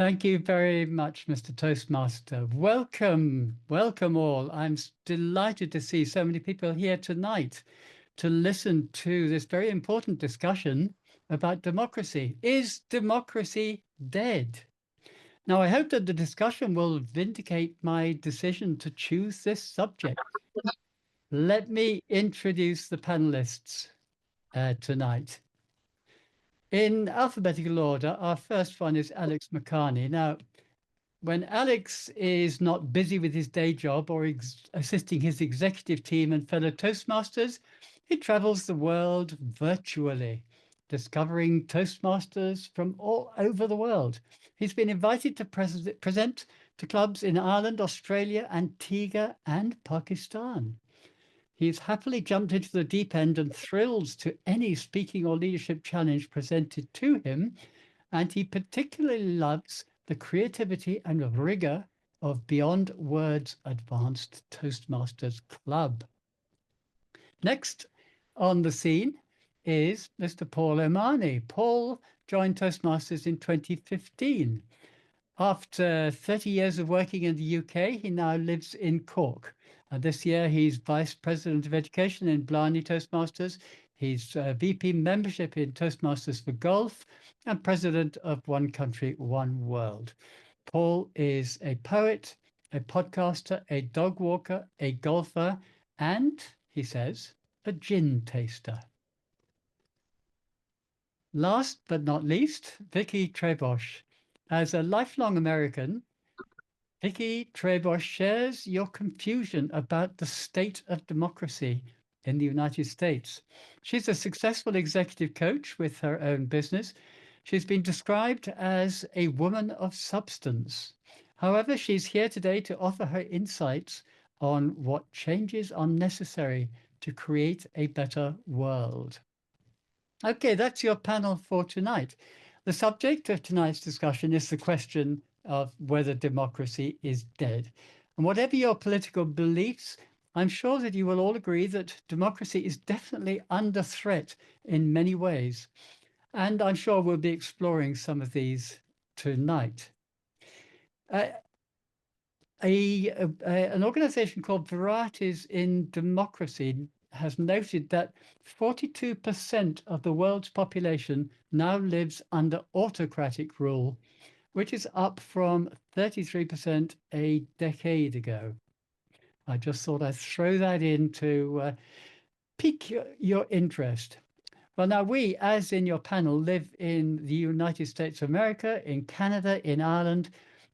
Thank you very much, Mr. Toastmaster. Welcome, welcome all. I'm delighted to see so many people here tonight to listen to this very important discussion about democracy. Is democracy dead? Now, I hope that the discussion will vindicate my decision to choose this subject. Let me introduce the panelists tonight. In alphabetical order, our first one is Alex McCarney. Now, when Alex is not busy with his day job or assisting his executive team and fellow Toastmasters, he travels the world virtually, discovering Toastmasters from all over the world. He's been invited to present to clubs in Ireland, Australia, Antigua, and Pakistan. He's happily jumped into the deep end and thrilled to any speaking or leadership challenge presented to him. And he particularly loves the creativity and rigor of Beyond Words Advanced Toastmasters Club. Next on the scene is Mr. Paul Omani. Paul joined Toastmasters in 2015. After 30 years of working in the UK, he now lives in Cork. This year, he's Vice President of Education in Blarney Toastmasters. He's VP Membership in Toastmasters for Golf and President of One Country, One World. Paul is a poet, a podcaster, a dog walker, a golfer, and, he says, a gin taster. Last but not least, Vicky Trabosh. As a lifelong American, Vicky Trabosh shares your confusion about the state of democracy in the United States. She's a successful executive coach with her own business. She's been described as a woman of substance. However, she's here today to offer her insights on what changes are necessary to create a better world. Okay, that's your panel for tonight. The subject of tonight's discussion is the question of whether democracy is dead. And whatever your political beliefs, I'm sure that you will all agree that democracy is definitely under threat in many ways. And I'm sure we'll be exploring some of these tonight. An organization called Varieties in Democracy has noted that 42% of the world's population now lives under autocratic rule, which is up from 33% a decade ago. I just thought I'd throw that in to pique your interest. Well, now we, as in your panel, live in the United States of America, in Canada, in Ireland,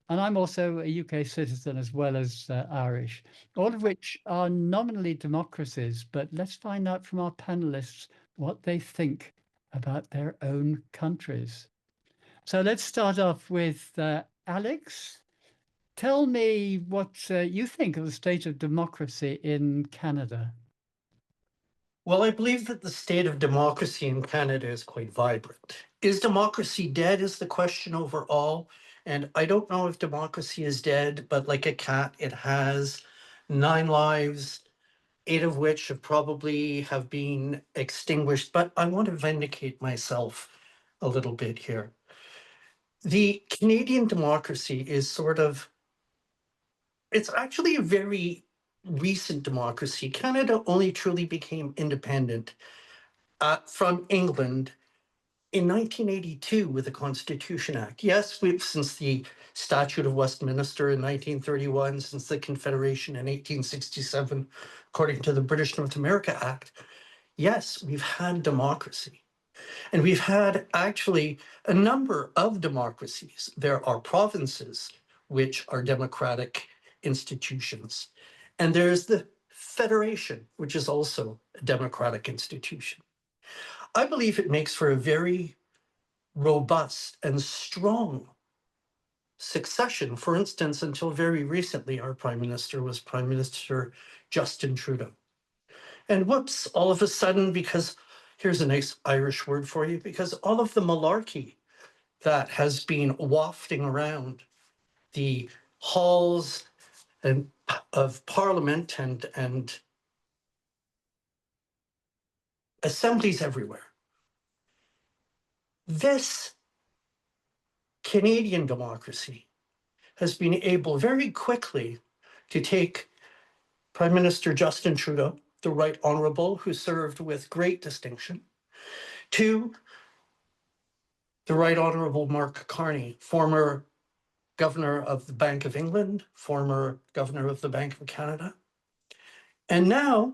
and I'm also a UK citizen as well as Irish, all of which are nominally democracies. But let's find out from our panelists what they think about their own countries. So let's start off with Alex. Tell me what you think of the state of democracy in Canada. Well, I believe that the state of democracy in Canada is quite vibrant. Is democracy dead is the question overall. And I don't know if democracy is dead, but like a cat, it has 9 lives, 8 of which have been extinguished. But I want to vindicate myself a little bit here. The Canadian democracy is it's actually a very recent democracy. Canada only truly became independent from England in 1982 with the Constitution Act. Yes, since the Statute of Westminster in 1931, since the Confederation in 1867, according to the British North America Act, yes, we've had democracy. And we've had actually a number of democracies. There are provinces which are democratic institutions. And there's the Federation, which is also a democratic institution. I believe it makes for a very robust and strong succession. For instance, until very recently, our Prime Minister was Prime Minister Justin Trudeau. And whoops, all of a sudden, because here's a nice Irish word for you, because all of the malarkey that has been wafting around the halls of Parliament and assemblies everywhere. This Canadian democracy has been able very quickly to take Prime Minister Justin Trudeau, the Right Honourable, who served with great distinction, to the Right Honourable Mark McCarney, former Governor of the Bank of England, former Governor of the Bank of Canada, and now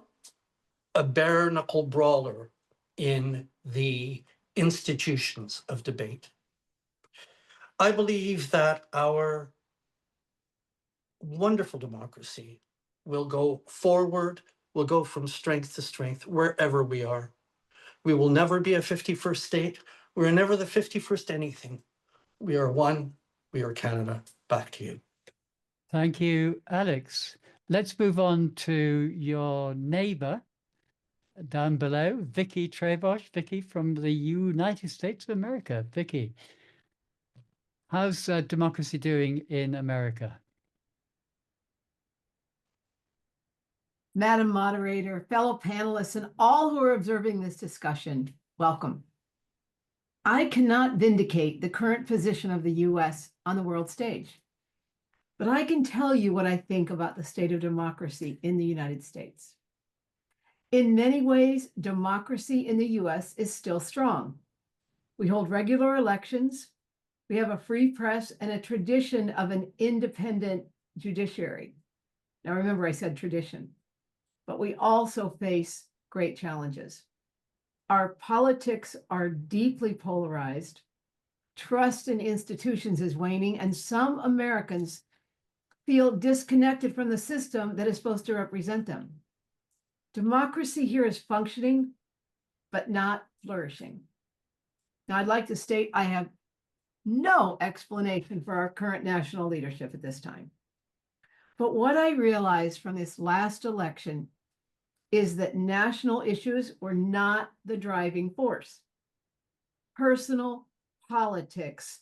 a bare knuckle brawler in the institutions of debate. I believe that our wonderful democracy will go forward, will go from strength to strength wherever we are. We will never be a 51st state. We're never the 51st anything. We are one. We are Canada. Back to you. Thank you, Alex. Let's move on to your neighbor down below, Vicky Trabosh. Vicky from the United States of America. Vicky, how's democracy doing in America? Madam Moderator, fellow panelists, and all who are observing this discussion, welcome. I cannot vindicate the current position of the US on the world stage, but I can tell you what I think about the state of democracy in the United States. In many ways, democracy in the US is still strong. We hold regular elections, we have a free press, and a tradition of an independent judiciary. Now remember, I said tradition. But we also face great challenges. Our politics are deeply polarized. Trust in institutions is waning, and some Americans feel disconnected from the system that is supposed to represent them. Democracy here is functioning, but not flourishing. Now, I'd like to state I have no explanation for our current national leadership at this time. But what I realized from this last election is that national issues were not the driving force. Personal politics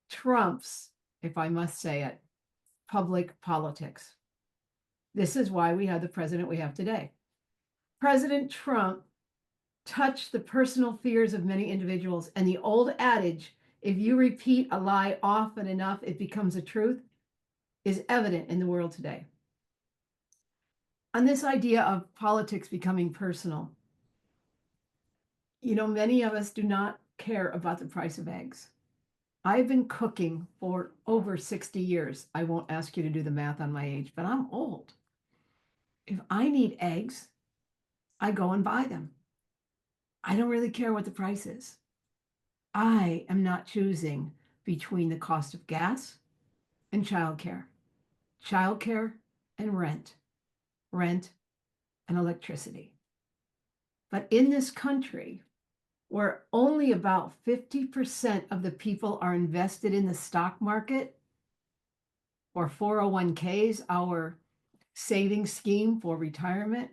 trumps, if I must say it, public politics. This is why we have the president we have today. President Trump touched the personal fears of many individuals, and the old adage, if you repeat a lie often enough, it becomes a truth, is evident in the world today. On this idea of politics becoming personal, you know, many of us do not care about the price of eggs. I've been cooking for over 60 years. I won't ask you to do the math on my age, but I'm old. If I need eggs, I go and buy them. I don't really care what the price is. I am not choosing between the cost of gas and childcare and rent and electricity. But in this country, where only about 50% of the people are invested in the stock market or 401ks, our savings scheme for retirement,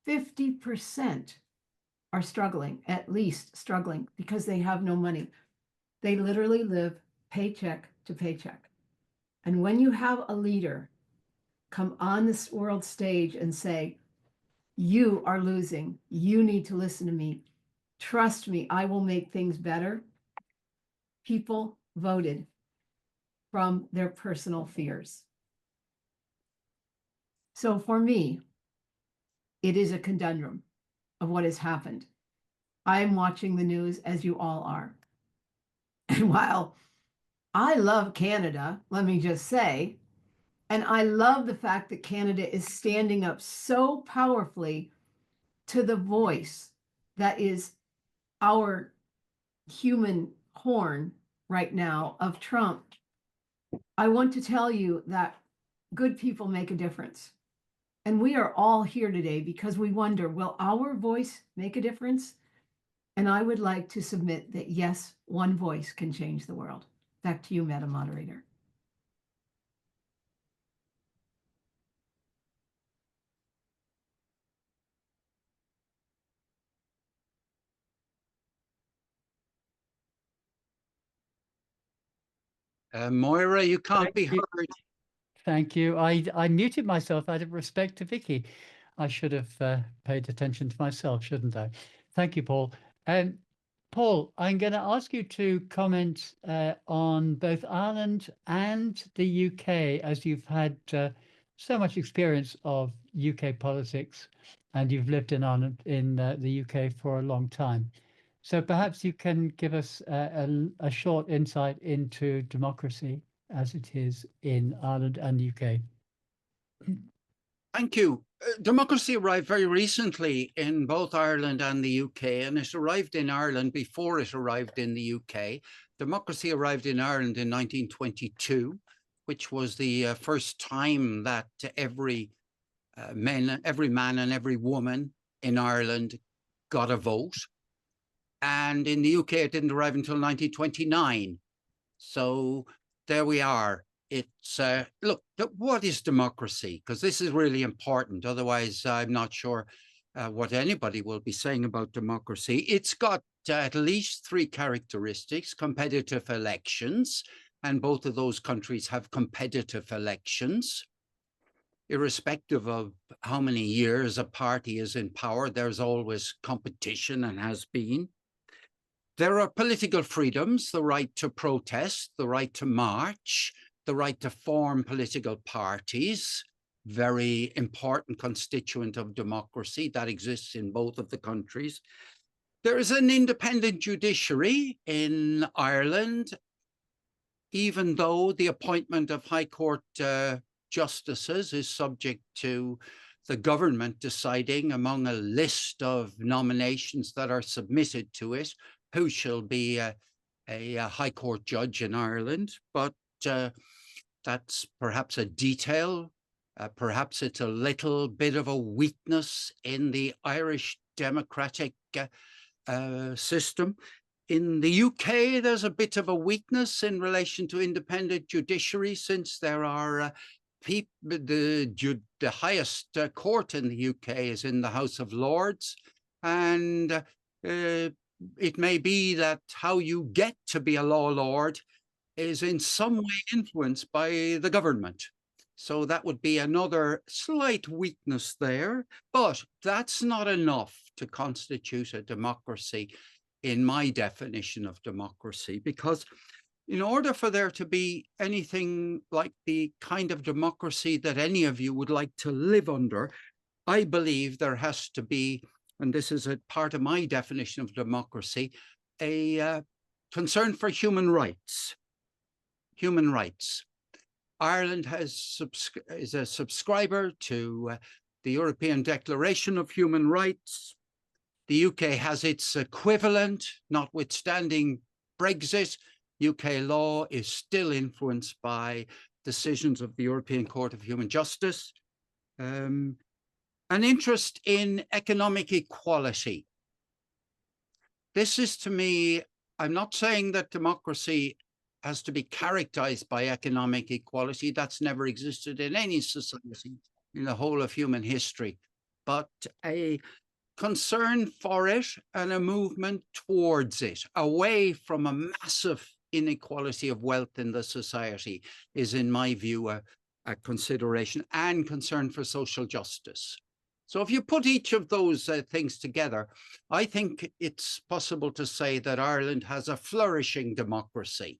50% are struggling, at least struggling, because they have no money. They literally live paycheck to paycheck. And when you have a leader come on this world stage and say, you are losing, you need to listen to me, trust me, I will make things better, people voted from their personal fears. So for me, it is a conundrum of what has happened. I am watching the news as you all are. And while I love Canada, let me just say, and I love the fact that Canada is standing up so powerfully to the voice that is our human horn right now of Trump, I want to tell you that good people make a difference. And we are all here today because we wonder, will our voice make a difference? And I would like to submit that yes, one voice can change the world. Back to you, Madam Moderator. Moira, you can't be heard. Thank you. I muted myself out of respect to Vicky. I should have paid attention to myself, shouldn't I? Thank you, Paul. Paul, I'm going to ask you to comment on both Ireland and the UK, as you've had so much experience of UK politics, and you've lived in Ireland, in the UK for a long time. So perhaps you can give us a short insight into democracy as it is in Ireland and the UK. Thank you. Democracy arrived very recently in both Ireland and the UK, and it arrived in Ireland before it arrived in the UK. Democracy arrived in Ireland in 1922, which was the first time that every man and every woman in Ireland got a vote. And in the UK, it didn't arrive until 1929. So there we are. It's look, what is democracy? Because this is really important. Otherwise, I'm not sure what anybody will be saying about democracy. It's got at least three characteristics: competitive elections, and both of those countries have competitive elections. Irrespective of how many years a party is in power, there's always competition and has been. There are political freedoms: the right to protest, the right to march, the right to form political parties, very important constituent of democracy that exists in both of the countries. There is an independent judiciary in Ireland, even though the appointment of High Court justices is subject to the government deciding among a list of nominations that are submitted to it who shall be a High Court judge in Ireland. But that's perhaps a detail. Perhaps it's a little bit of a weakness in the Irish democratic system. In the UK, there's a bit of a weakness in relation to independent judiciary, since there are the highest court in the UK is in the House of Lords, and it may be that how you get to be a law lord is in some way influenced by the government. So that would be another slight weakness there, but that's not enough to constitute a democracy in my definition of democracy, because in order for there to be anything like the kind of democracy that any of you would like to live under, I believe there has to be, and this is a part of my definition of democracy, a concern for human rights. Human rights. Ireland is a subscriber to the European Declaration of Human Rights. The UK has its equivalent. Notwithstanding Brexit, UK law is still influenced by decisions of the European Court of Human Justice. An interest in economic equality. This is, to me, I'm not saying that democracy has to be characterized by economic equality. That's never existed in any society in the whole of human history, but a concern for it and a movement towards it, away from a massive inequality of wealth in the society, is, in my view, a consideration, and concern for social justice. So if you put each of those things together, I think it's possible to say that Ireland has a flourishing democracy.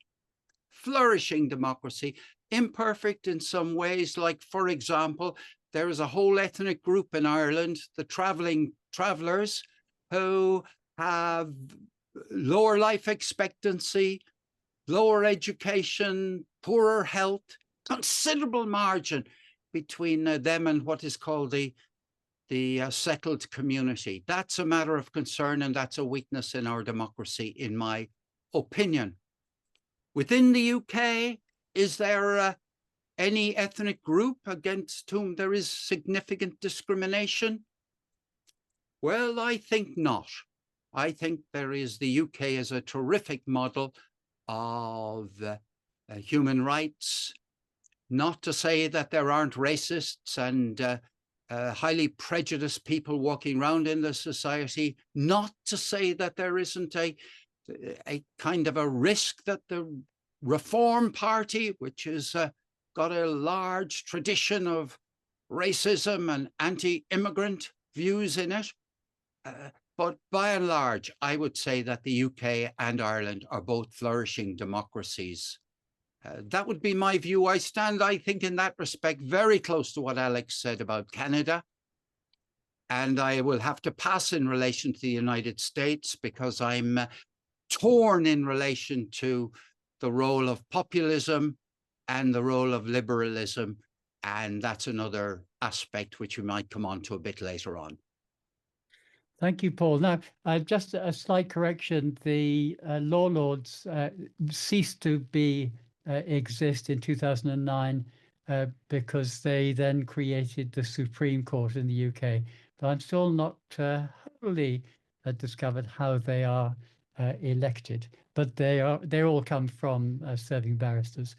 Flourishing democracy, imperfect in some ways. Like, for example, there is a whole ethnic group in Ireland, the travellers, who have lower life expectancy, lower education, poorer health, considerable margin between them and what is called the settled community. That's a matter of concern, and that's a weakness in our democracy, in my opinion. Within the UK, is there any ethnic group against whom there is significant discrimination? Well, I think not. I think there is. The UK is a terrific model of human rights. Not to say that there aren't racists and highly prejudiced people walking around in the society. Not to say that there isn't a kind of a risk that the Reform Party, which has got a large tradition of racism and anti-immigrant views in it. But by and large, I would say that the UK and Ireland are both flourishing democracies. That would be my view. I stand, I think, in that respect, very close to what Alex said about Canada. And I will have to pass in relation to the United States because I'm torn in relation to the role of populism and the role of liberalism. And that's another aspect which we might come on to a bit later on. Thank you, Paul. Now, just a slight correction. The law lords ceased to exist in 2009 because they then created the Supreme Court in the UK. But I'm still not wholly discovered how they are elected. But they all come from serving barristers.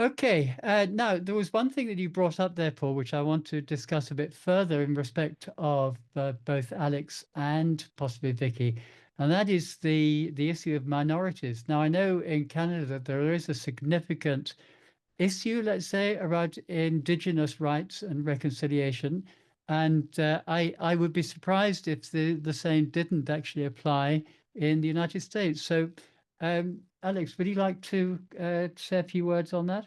Okay, now there was one thing that you brought up there, Paul, which I want to discuss a bit further in respect of both Alex and possibly Vicky, and that is the issue of minorities. Now, I know in Canada that there is a significant issue, let's say, around Indigenous rights and reconciliation, and I would be surprised if the same didn't actually apply in the United States. So, Alex, would you like to say a few words on that?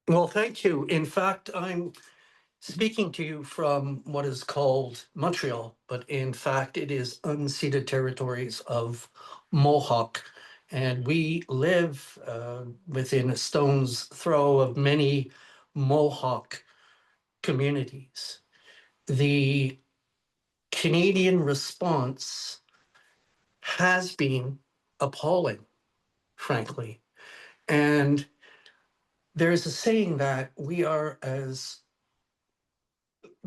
Well, thank you. In fact, I'm speaking to you from what is called Montreal, but in fact, it is unceded territories of Mohawk. And we live within a stone's throw of many Mohawk communities. The Canadian response has been appalling, frankly. And there's a saying that we are as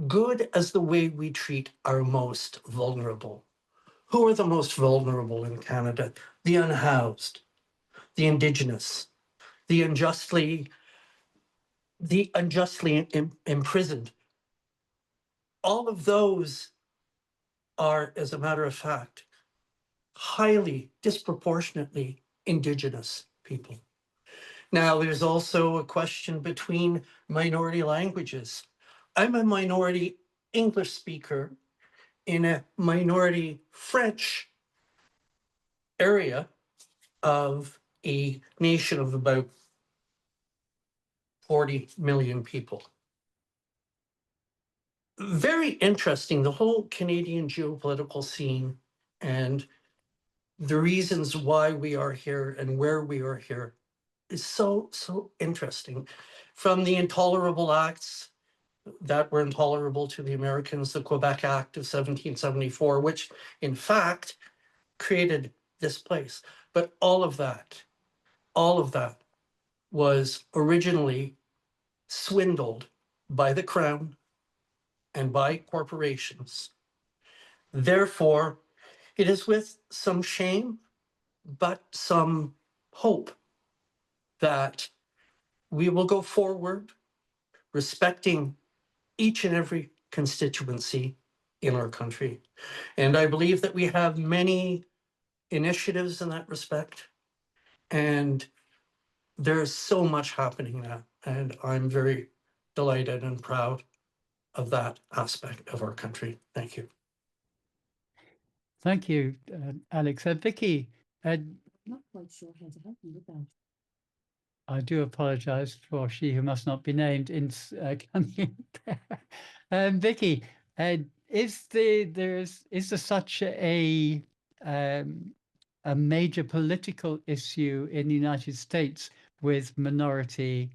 good as the way we treat our most vulnerable. Who are the most vulnerable in Canada? The unhoused, the Indigenous, the unjustly imprisoned. All of those are, as a matter of fact, highly disproportionately Indigenous people. Now, there's also a question between minority languages. I'm a minority English speaker in a minority French area of a nation of about 40 million people. Very interesting, the whole Canadian geopolitical scene and the reasons why we are here and where we are here is so interesting. From the intolerable acts that were intolerable to the Americans, the Quebec Act of 1774, which in fact created this place. But all of that was originally swindled by the Crown and by corporations. Therefore, it is with some shame, but some hope that we will go forward respecting each and every constituency in our country. And I believe that we have many initiatives in that respect. And there's so much happening now. And I'm very delighted and proud of that aspect of our country. Thank you. Thank you, Alex. Vicky, I'm not quite sure how to help you with that. I do apologize for she who must not be named in coming there. Vicky, is there such a major political issue in the United States with minority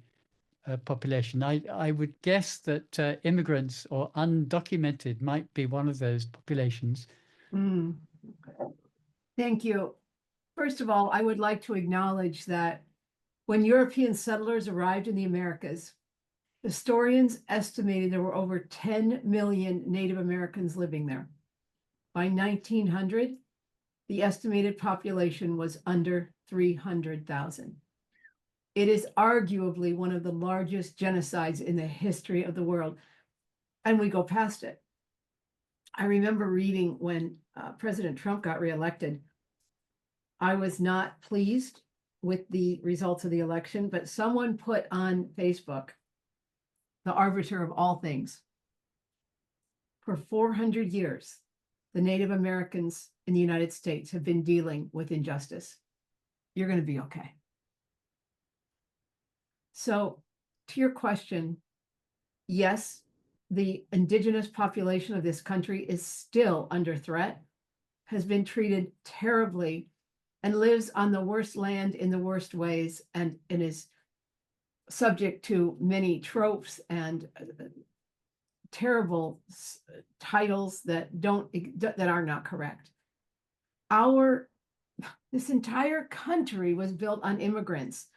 population? I would guess that immigrants or undocumented might be one of those populations. Thank you. First of all, I would like to acknowledge that when European settlers arrived in the Americas, historians estimated there were over 10 million Native Americans living there. By 1900, the estimated population was under 300,000. It is arguably one of the largest genocides in the history of the world, and we go past it. I remember reading when President Trump got reelected, I was not pleased with the results of the election, but someone put on Facebook, the arbiter of all things, for 400 years, the Native Americans in the United States have been dealing with injustice. You're going to be okay. So, to your question, yes, the indigenous population of this country is still under threat, has been treated terribly, and lives on the worst land in the worst ways, and is subject to many tropes and terrible titles that are not correct. This entire country was built on immigrants.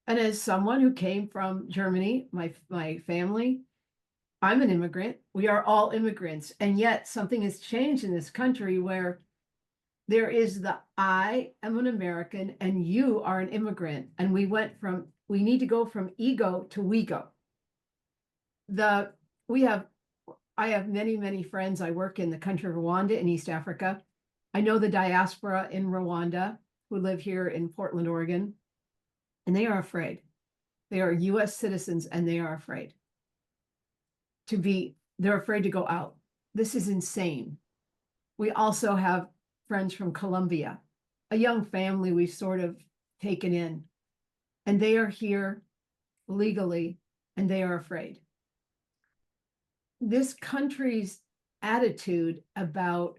And as someone who came from Germany, my family, I'm an immigrant. We are all immigrants. And yet something has changed in this country where there is I am an American and you are an immigrant. And we need to go from ego to we go. I have many, many friends. I work in the country of Rwanda in East Africa. I know the diaspora in Rwanda who live here in Portland, Oregon, and they are afraid. They are US citizens and they are afraid. They're afraid to go out. This is insane. We also have friends from Colombia, a young family we've sort of taken in, and they are here legally and they are afraid. This country's attitude about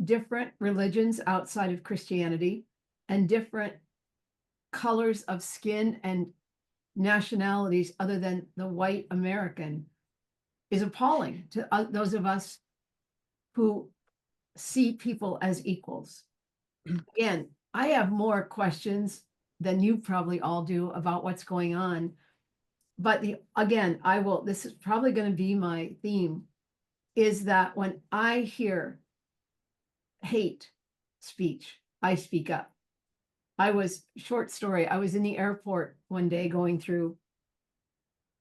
different religions outside of Christianity and different colors of skin and nationalities other than the white American is appalling to those of us who see people as equals. Again, I have more questions than you probably all do about what's going on. But this is probably going to be my theme, is that when I hear hate speech, I speak up. Short story, I was in the airport one day going through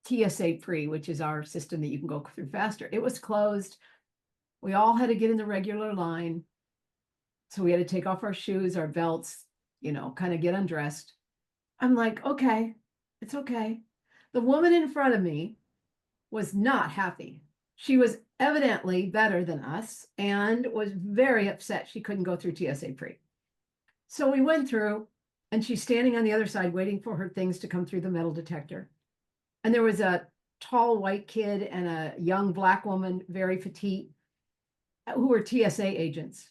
TSA pre, which is our system that you can go through faster. It was closed. We all had to get in the regular line. So we had to take off our shoes, our belts, kind of get undressed. I'm like, okay, it's okay. The woman in front of me was not happy. She was evidently better than us and was very upset she couldn't go through TSA pre. So we went through, and she's standing on the other side waiting for her things to come through the metal detector. And there was a tall white kid and a young Black woman, very petite, who were TSA agents.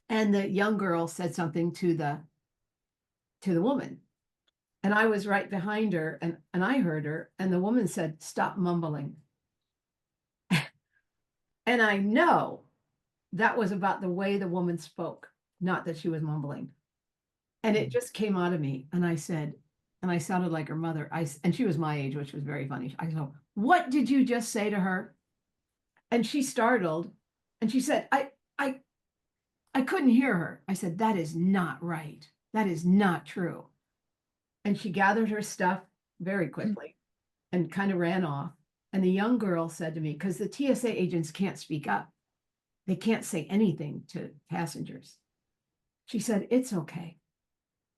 And the young girl said something to the woman. And I was right behind her, and I heard her, and the woman said, "Stop mumbling." And I know that was about the way the woman spoke, not that she was mumbling. And it just came out of me. And I said, and I sounded like her mother. And she was my age, which was very funny. I go, "What did you just say to her?" And she startled, and she said, I couldn't hear her. I said, "That is not right. That is not true." And she gathered her stuff very quickly and kind of ran off. And the young girl said to me, because the TSA agents can't speak up, they can't say anything to passengers. She said, "It's okay."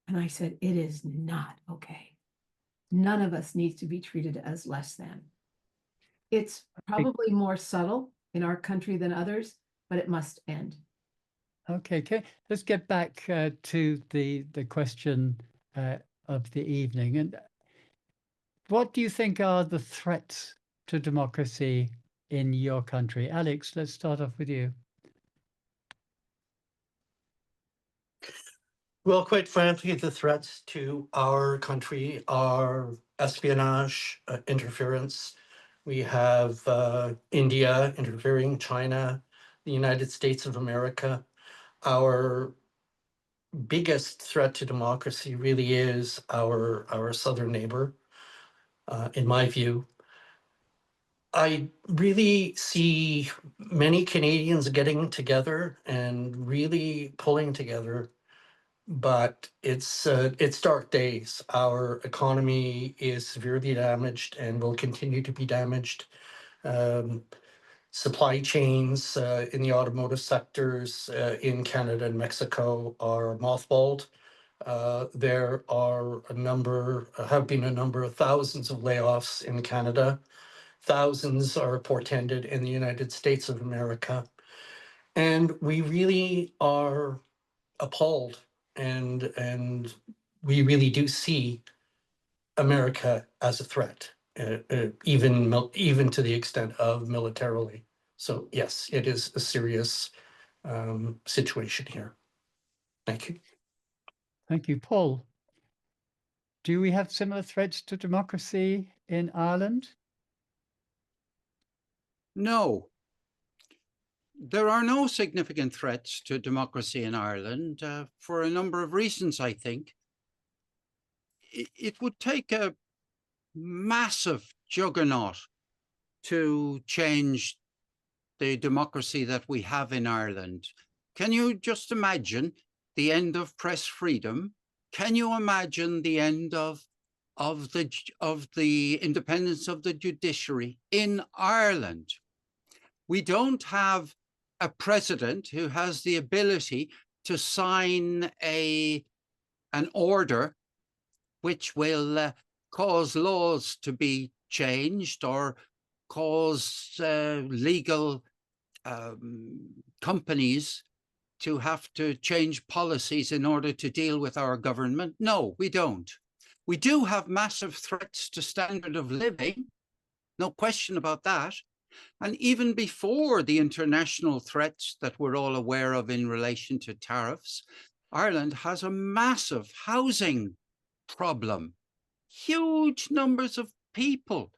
And I said, "It is not okay. None of us needs to be treated as less than." It's probably more subtle in our country than others, but it must end. Okay, let's get back to the question of the evening. And what do you think are the threats to democracy in your country? Alex, let's start off with you. Well, quite frankly, the threats to our country are espionage, interference. We have India interfering, China, the United States of America. Our biggest threat to democracy really is our southern neighbor, in my view. I really see many Canadians getting together and really pulling together, but it's dark days. Our economy is severely damaged and will continue to be damaged. Supply chains in the automotive sectors in Canada and Mexico are mothballed. There are have been a number of thousands of layoffs in Canada. Thousands are portended in the United States of America. And we really are appalled, and we really do see America as a threat, even to the extent of militarily. So yes, it is a serious situation here. Thank you. Thank you, Paul. Do we have similar threats to democracy in Ireland? No, there are no significant threats to democracy in Ireland for a number of reasons, I think. It would take a massive juggernaut to change the democracy that we have in Ireland. Can you just imagine the end of press freedom? Can you imagine the end of the independence of the judiciary in Ireland? We don't have a president who has the ability to sign an order which will cause laws to be changed or cause legal companies to have to change policies in order to deal with our government. No, we don't. We do have massive threats to standard of living, no question about that. And even before the international threats that we're all aware of in relation to tariffs, Ireland has a massive housing problem. Huge numbers of people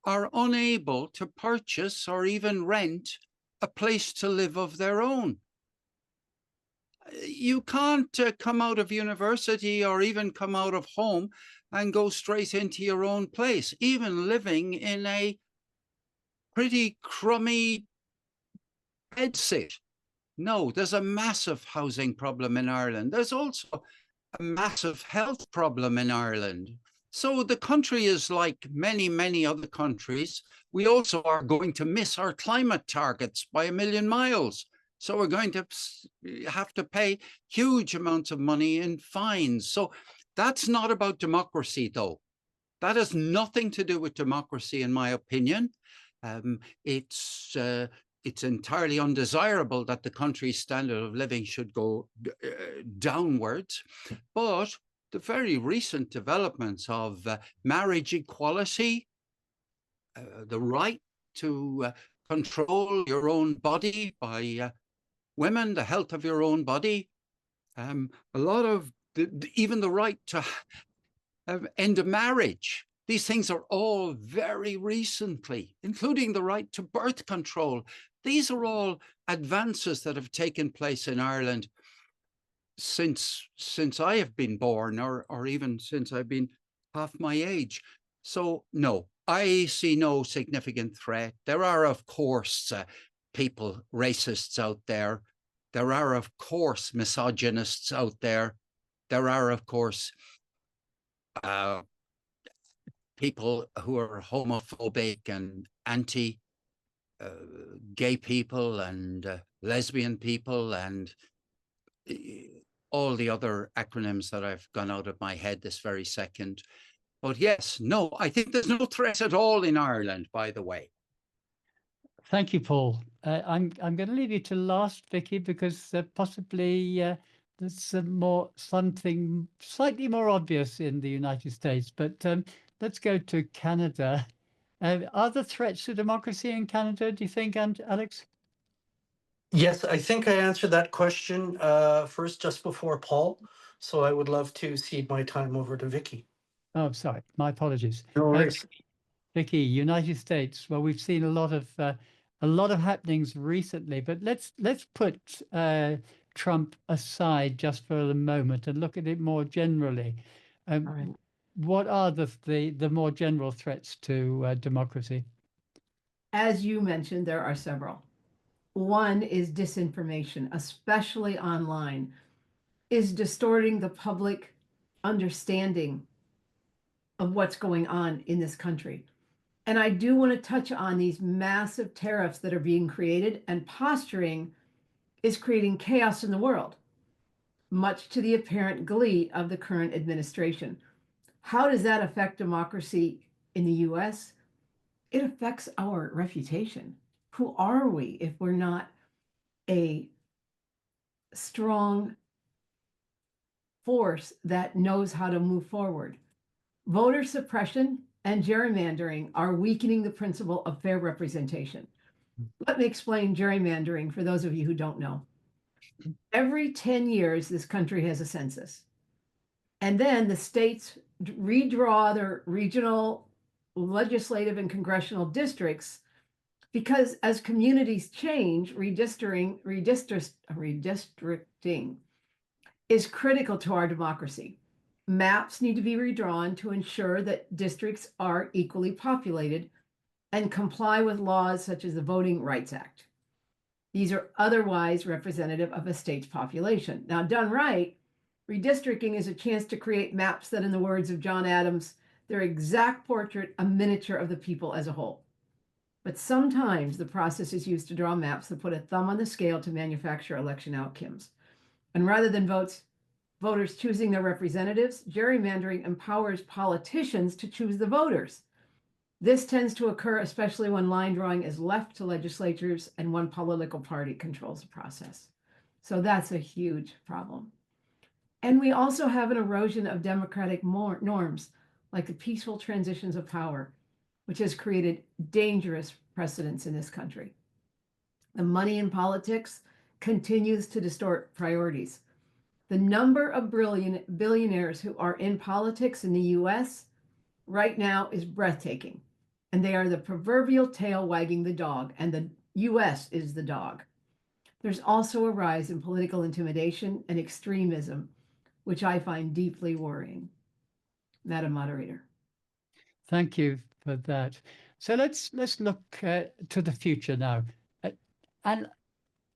are unable to purchase or even rent a place to live of their own. You can't come out of university or even come out of home and go straight into your own place, even living in a pretty crummy bedsit. No, there's a massive housing problem in Ireland. There's also a massive health problem in Ireland. So the country is like many, many other countries. We also are going to miss our climate targets by a million miles. So we're going to have to pay huge amounts of money in fines. So that's not about democracy, though. That has nothing to do with democracy, in my opinion. It's entirely undesirable that the country's standard of living should go downwards. But the very recent developments of marriage equality, the right to control your own body by women, the health of your own body, a lot of even the right to end a marriage. These things are all very recently, including the right to birth control. These are all advances that have taken place in Ireland since I have been born, or even since I've been half my age. So no, I see no significant threat. There are, of course, people, racists out there. There are, of course, misogynists out there. There are, of course, people who are homophobic and anti-gay people and lesbian people and all the other acronyms that I've gone out of my head this very second. But yes, no, I think there's no threat at all in Ireland, by the way. Thank you, Paul. I'm going to leave you to last, Vicky, because possibly there's something slightly more obvious in the United States. But let's go to Canada. Are there threats to democracy in Canada, do you think, Alex? Yes, I think I answered that question first just before Paul. So I would love to cede my time over to Vicky. Oh, sorry, my apologies. No worries. Vicky, United States. Well, we've seen a lot of happenings recently, but let's put Trump aside just for the moment and look at it more generally. All right. What are the more general threats to democracy? As you mentioned, there are several. One is disinformation, especially online, is distorting the public understanding of what's going on in this country. And I do want to touch on these massive tariffs that are being created, and posturing is creating chaos in the world, much to the apparent glee of the current administration. How does that affect democracy in the US? It affects our reputation. Who are we if we're not a strong force that knows how to move forward. Voter suppression and gerrymandering are weakening the principle of fair representation. Let me explain gerrymandering for those of you who don't know. Every 10 years, this country has a census. And then the states redraw their regional, legislative, and congressional districts because as communities change, redistricting is critical to our democracy. Maps need to be redrawn to ensure that districts are equally populated and comply with laws such as the Voting Rights Act. These are otherwise representative of a state's population. Now, done right, redistricting is a chance to create maps that, in the words of John Adams, their exact portrait, a miniature of the people as a whole. But sometimes the process is used to draw maps that put a thumb on the scale to manufacture election outcomes. And rather than voters choosing their representatives, gerrymandering empowers politicians to choose the voters. This tends to occur especially when line drawing is left to legislatures and one political party controls the process. So that's a huge problem. And we also have an erosion of democratic norms, like the peaceful transitions of power, which has created dangerous precedents in this country. The money in politics continues to distort priorities. The number of billionaires who are in politics in the US right now is breathtaking. And they are the proverbial tail wagging the dog, and the US is the dog. There's also a rise in political intimidation and extremism, which I find deeply worrying. Madam Moderator. Thank you for that. So let's look to the future now. And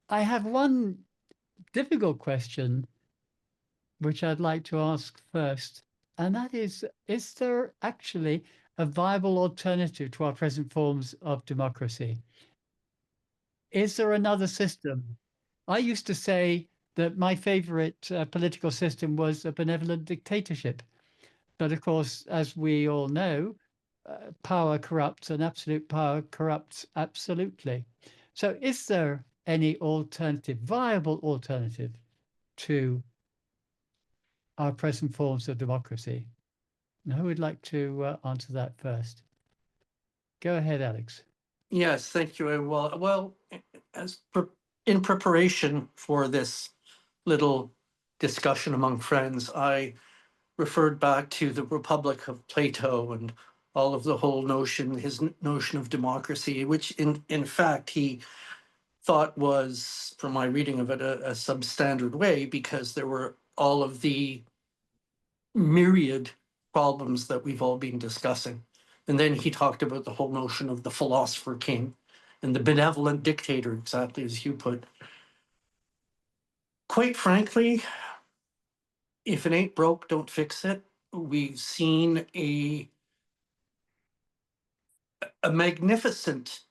I have one difficult question, which I'd like to ask first. And that is there actually a viable alternative to our present forms of democracy? Is there another system? I used to say that my favorite political system was a benevolent dictatorship. But of course, as we all know, power corrupts and absolute power corrupts absolutely. So is there any alternative, viable alternative to our present forms of democracy? And who would like to answer that first? Go ahead, Alex. Yes, thank you. Well, in preparation for this little discussion among friends, I referred back to the Republic of Plato and all of the whole notion, his notion of democracy, which in fact he thought was, from my reading of it, a substandard way, because there were all of the myriad problems that we've all been discussing. And then he talked about the whole notion of the philosopher king and the benevolent dictator, exactly as you put. Quite frankly, if it ain't broke, don't fix it. We've seen a magnificent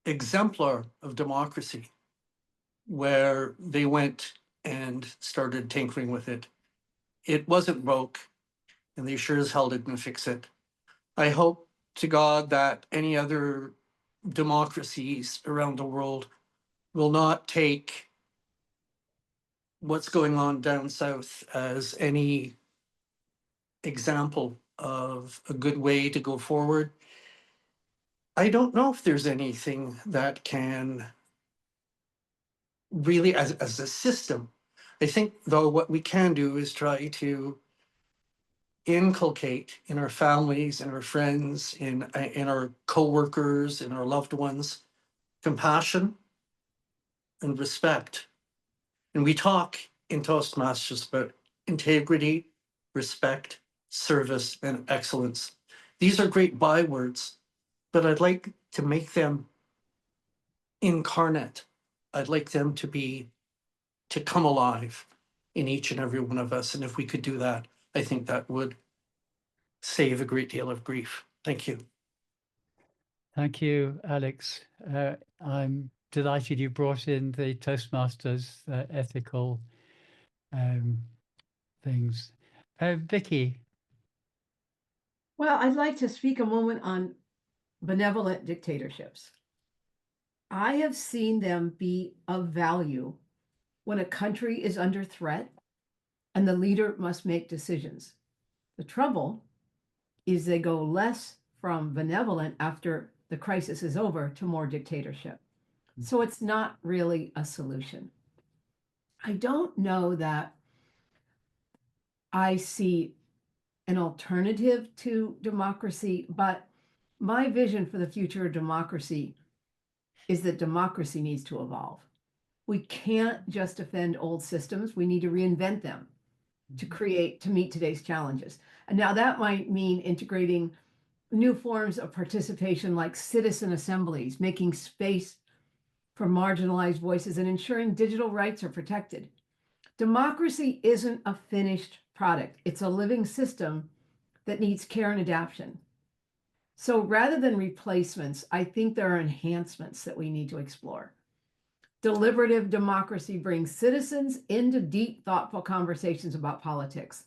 exemplar of democracy where they went and started tinkering with it. It wasn't broke, and they sure as hell didn't fix it. I hope to God that any other democracies around the world will not take what's going on down south as any example of a good way to go forward. I don't know if there's anything that can really, as a system. I think, though, what we can do is try to inculcate in our families, in our friends, in our coworkers, in our loved ones, compassion and respect. And we talk in Toastmasters about integrity, respect, service, and excellence. These are great bywords, but I'd like to make them incarnate. I'd like them to come alive in each and every one of us. And if we could do that, I think that would save a great deal of grief. Thank you. Thank you, Alex. I'm delighted you brought in the Toastmasters ethical things. Vicky. Well, I'd like to speak a moment on benevolent dictatorships. I have seen them be of value when a country is under threat and the leader must make decisions. The trouble is they go less from benevolent after the crisis is over to more dictatorship. So it's not really a solution. I don't know that I see an alternative to democracy, but my vision for the future of democracy is that democracy needs to evolve. We can't just defend old systems. We need to reinvent them to meet today's challenges. And now that might mean integrating new forms of participation like citizen assemblies, making space for marginalized voices, and ensuring digital rights are protected. Democracy isn't a finished product. It's a living system that needs care and adaptation. So rather than replacements, I think there are enhancements that we need to explore. Deliberative democracy brings citizens into deep, thoughtful conversations about politics.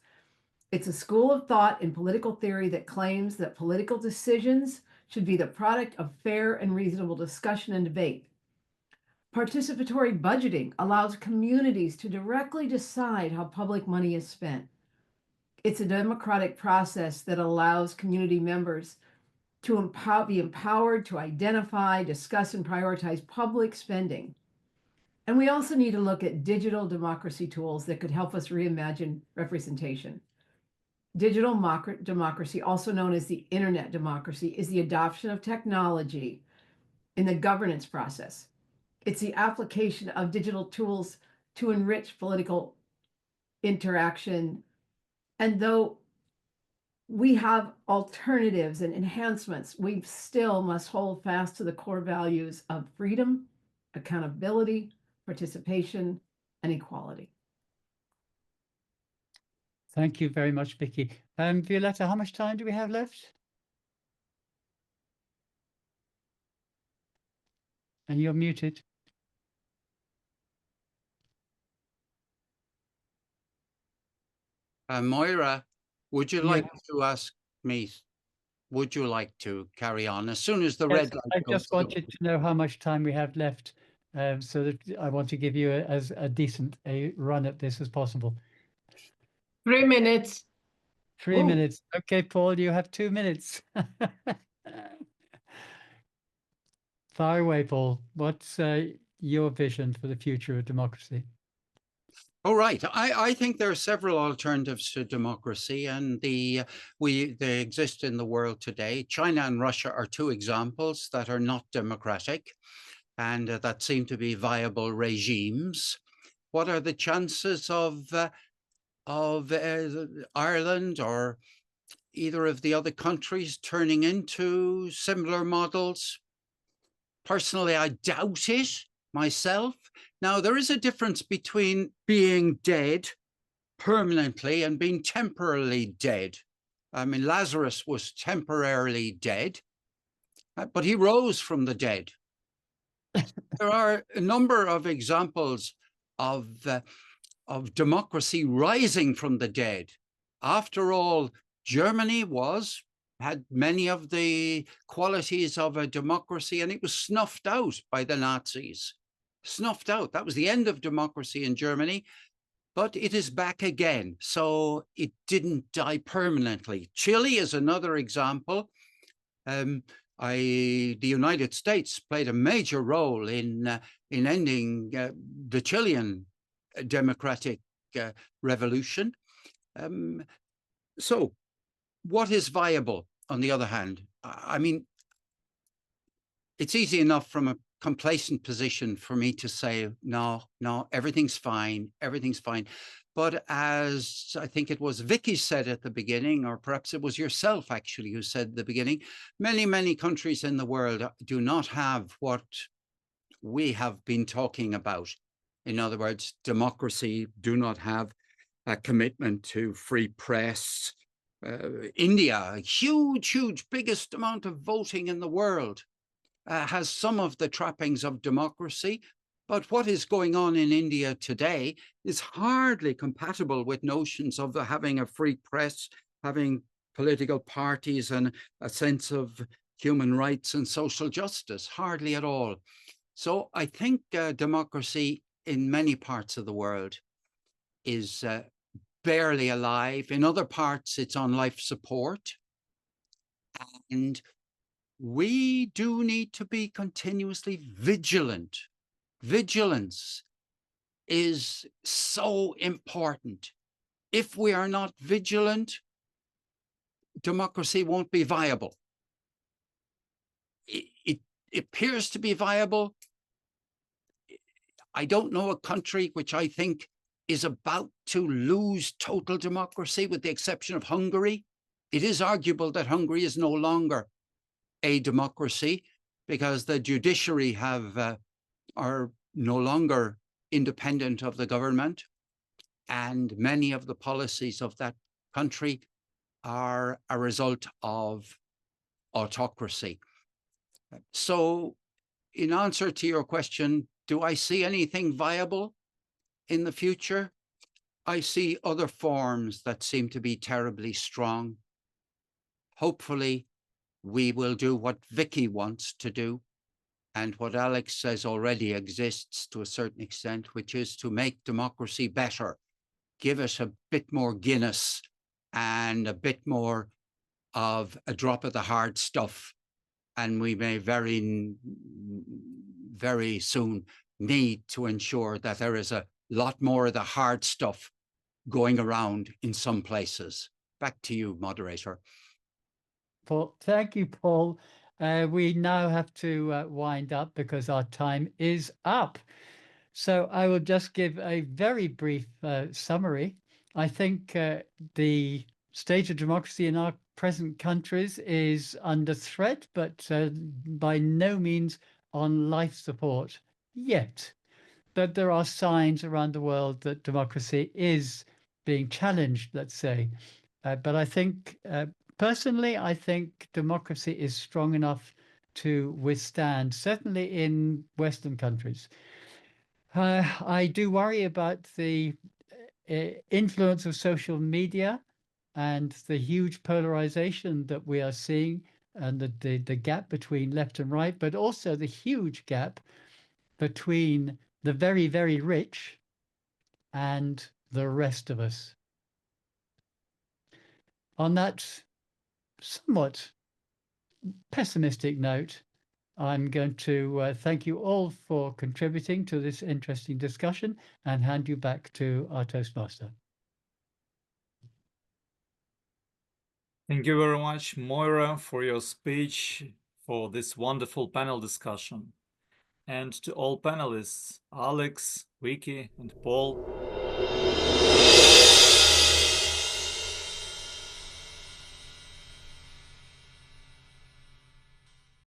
It's a school of thought in political theory that claims that political decisions should be the product of fair and reasonable discussion and debate. Participatory budgeting allows communities to directly decide how public money is spent. It's a democratic process that allows community members to be empowered to identify, discuss, and prioritize public spending. And we also need to look at digital democracy tools that could help us reimagine representation. Digital democracy, also known as the internet democracy, is the adoption of technology in the governance process. It's the application of digital tools to enrich political interaction. And though we have alternatives and enhancements, we still must hold fast to the core values of freedom, accountability, participation, and equality. Thank you very much, Vicky. Violetta, how much time do we have left? And you're muted. Moira, would you Yeah. like to ask me? Would you like to carry on as soon as the Yes, red light I goes just wanted to know how much time we have left, so that I want to give you as decent a run at this as possible. 3 minutes. 3 Ooh. minutes. Okay, Paul, you have 2 minutes. Fire away, Paul. What's your vision for the future of democracy? All right. I think there are several alternatives to democracy, and they exist in the world today. China and Russia are two examples that are not democratic and that seem to be viable regimes. What are the chances of Ireland or either of the other countries turning into similar models? Personally, I doubt it myself. Now, there is a difference between being dead permanently and being temporarily dead. I mean, Lazarus was temporarily dead, but he rose from the dead. There are a number of examples of democracy rising from the dead. After all, Germany had many of the qualities of a democracy, and it was snuffed out by the Nazis. Snuffed out. That was the end of democracy in Germany, but it is back again. So it didn't die permanently. Chile is another example. The United States played a major role in ending the Chilean democratic revolution. So what is viable, on the other hand? I mean, it's easy enough from a complacent position for me to say, no, everything's fine, everything's fine. But as I think it was Vicky said at the beginning, or perhaps it was yourself actually who said at the beginning, many countries in the world do not have what we have been talking about. In other words, democracy, do not have a commitment to free press. India, a huge, biggest amount of voting in the world, has some of the trappings of democracy. But what is going on in India today is hardly compatible with notions of having a free press, having political parties and a sense of human rights and social justice, hardly at all. So I think democracy in many parts of the world is barely alive. In other parts, it's on life support. And we do need to be continuously vigilant. Vigilance is so important. If we are not vigilant, democracy won't be viable. It appears to be viable. I don't know a country which I think is about to lose total democracy, with the exception of Hungary. It is arguable that Hungary is no longer a democracy because the judiciary are no longer independent of the government, and many of the policies of that country are a result of autocracy. So, in answer to your question, do I see anything viable in the future? I see other forms that seem to be terribly strong. Hopefully, we will do what Vicky wants to do and what Alex says already exists to a certain extent, which is to make democracy better, give us a bit more Guinness and a bit more of a drop of the hard stuff. And we may very, very soon need to ensure that there is a lot more of the hard stuff going around in some places. Back to you, moderator. Paul, thank you, Paul. We now have to wind up because our time is up. So I will just give a very brief summary. I think the state of democracy in our present countries is under threat, but by no means on life support yet. But there are signs around the world that democracy is being challenged, let's say. But I think, personally, I think democracy is strong enough to withstand, certainly in Western countries. I do worry about the influence of social media and the huge polarization that we are seeing, and the gap between left and right, but also the huge gap between the very, very rich and the rest of us. On that somewhat pessimistic note, I'm going to thank you all for contributing to this interesting discussion and hand you back to our Toastmaster. Thank you very much, Moira, for your speech, for this wonderful panel discussion. And to all panelists, Alex, Vicky, and Paul.